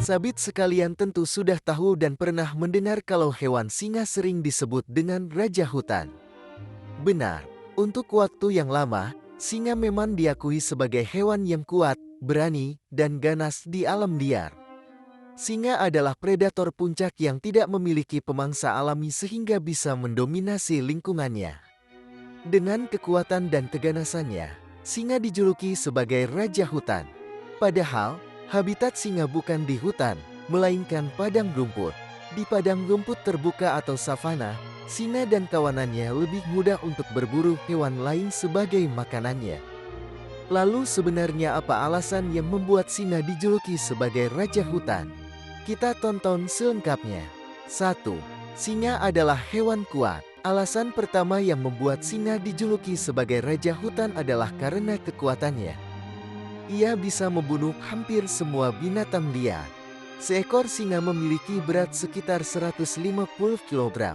Sabit sekalian tentu sudah tahu dan pernah mendengar kalau hewan singa sering disebut dengan raja hutan. Benar, untuk waktu yang lama, singa memang diakui sebagai hewan yang kuat, berani, dan ganas di alam liar. Singa adalah predator puncak yang tidak memiliki pemangsa alami sehingga bisa mendominasi lingkungannya. Dengan kekuatan dan keganasannya, singa dijuluki sebagai raja hutan. Padahal, habitat singa bukan di hutan, melainkan padang rumput. Di padang rumput terbuka atau savana, singa dan kawanannya lebih mudah untuk berburu hewan lain sebagai makanannya. Lalu sebenarnya apa alasan yang membuat singa dijuluki sebagai raja hutan? Kita tonton selengkapnya. 1. Singa adalah hewan kuat. Alasan pertama yang membuat singa dijuluki sebagai raja hutan adalah karena kekuatannya. Ia bisa membunuh hampir semua binatang liar. Seekor singa memiliki berat sekitar 150 kg.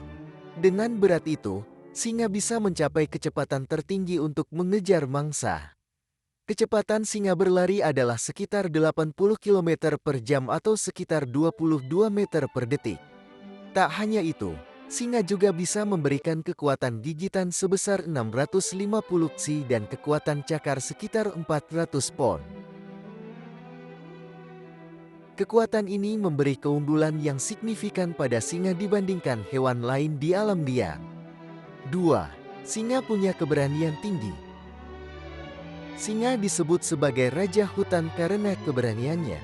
Dengan berat itu, singa bisa mencapai kecepatan tertinggi untuk mengejar mangsa. Kecepatan singa berlari adalah sekitar 80 km per jam atau sekitar 22 meter per detik. Tak hanya itu, singa juga bisa memberikan kekuatan gigitan sebesar 650 psi dan kekuatan cakar sekitar 400 pon. Kekuatan ini memberi keunggulan yang signifikan pada singa dibandingkan hewan lain di alam liar. 2. Singa punya keberanian tinggi. Singa disebut sebagai raja hutan karena keberaniannya.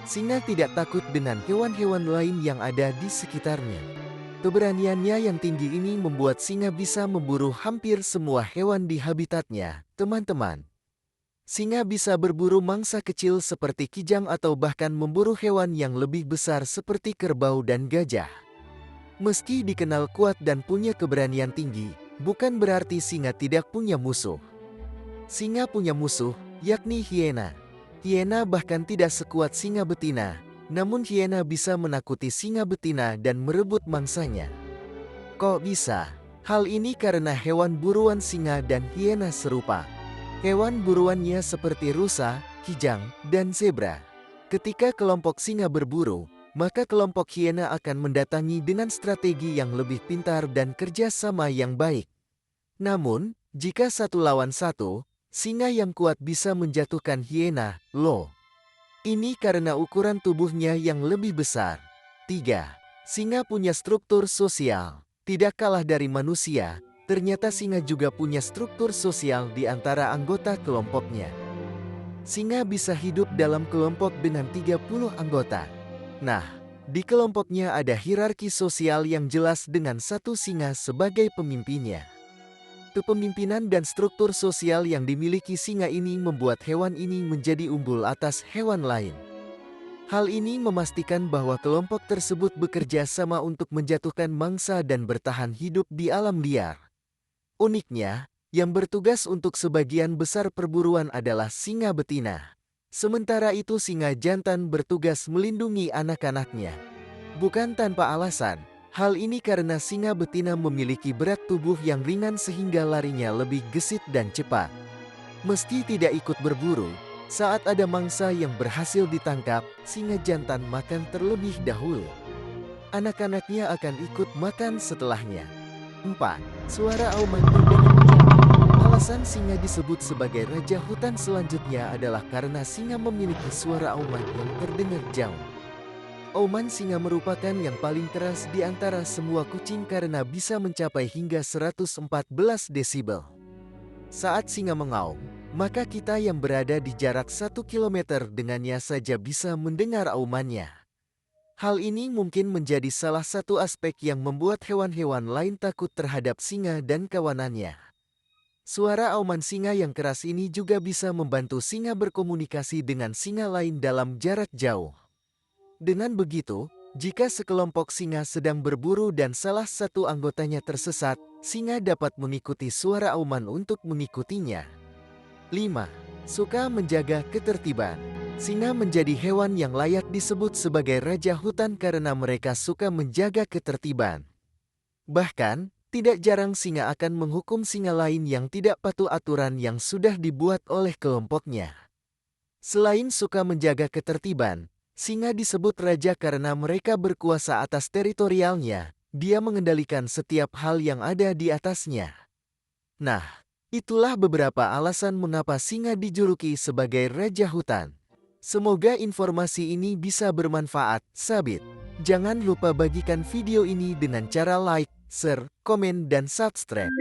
Singa tidak takut dengan hewan-hewan lain yang ada di sekitarnya. Keberaniannya yang tinggi ini membuat singa bisa memburu hampir semua hewan di habitatnya, teman-teman. Singa bisa berburu mangsa kecil seperti kijang atau bahkan memburu hewan yang lebih besar seperti kerbau dan gajah. Meski dikenal kuat dan punya keberanian tinggi, bukan berarti singa tidak punya musuh. Singa punya musuh, yakni hiena. Hiena bahkan tidak sekuat singa betina, namun hiena bisa menakuti singa betina dan merebut mangsanya. Kok bisa? Hal ini karena hewan buruan singa dan hiena serupa. Hewan buruannya seperti rusa, kijang, dan zebra. Ketika kelompok singa berburu, maka kelompok hiena akan mendatangi dengan strategi yang lebih pintar dan kerjasama yang baik. Namun, jika satu lawan satu, singa yang kuat bisa menjatuhkan hiena, loh. Ini karena ukuran tubuhnya yang lebih besar. 3. Singa punya struktur sosial. Tidak kalah dari manusia, ternyata singa juga punya struktur sosial di antara anggota kelompoknya. Singa bisa hidup dalam kelompok dengan 30 anggota. Nah, di kelompoknya ada hierarki sosial yang jelas dengan satu singa sebagai pemimpinnya. Kepemimpinan dan struktur sosial yang dimiliki singa ini membuat hewan ini menjadi unggul atas hewan lain. Hal ini memastikan bahwa kelompok tersebut bekerja sama untuk menjatuhkan mangsa dan bertahan hidup di alam liar. Uniknya, yang bertugas untuk sebagian besar perburuan adalah singa betina. Sementara itu singa jantan bertugas melindungi anak-anaknya. Bukan tanpa alasan. Hal ini karena singa betina memiliki berat tubuh yang ringan sehingga larinya lebih gesit dan cepat. Meski tidak ikut berburu, saat ada mangsa yang berhasil ditangkap, singa jantan makan terlebih dahulu. Anak-anaknya akan ikut makan setelahnya. 4. Suara auman terdengar jauh. Alasan singa disebut sebagai raja hutan selanjutnya adalah karena singa memiliki suara auman yang terdengar jauh. Auman singa merupakan yang paling keras di antara semua kucing karena bisa mencapai hingga 114 desibel. Saat singa mengaum, maka kita yang berada di jarak 1 km dengannya saja bisa mendengar aumannya. Hal ini mungkin menjadi salah satu aspek yang membuat hewan-hewan lain takut terhadap singa dan kawanannya. Suara auman singa yang keras ini juga bisa membantu singa berkomunikasi dengan singa lain dalam jarak jauh. Dengan begitu, jika sekelompok singa sedang berburu dan salah satu anggotanya tersesat, singa dapat mengikuti suara auman untuk mengikutinya. 5. Suka menjaga ketertiban. Singa menjadi hewan yang layak disebut sebagai raja hutan karena mereka suka menjaga ketertiban. Bahkan, tidak jarang singa akan menghukum singa lain yang tidak patuh aturan yang sudah dibuat oleh kelompoknya. Selain suka menjaga ketertiban, Singa disebut raja karena mereka berkuasa atas teritorialnya. Dia mengendalikan setiap hal yang ada di atasnya. Nah, itulah beberapa alasan mengapa singa dijuluki sebagai raja hutan. Semoga informasi ini bisa bermanfaat, Sabit. Jangan lupa bagikan video ini dengan cara like, share, komen, dan subscribe.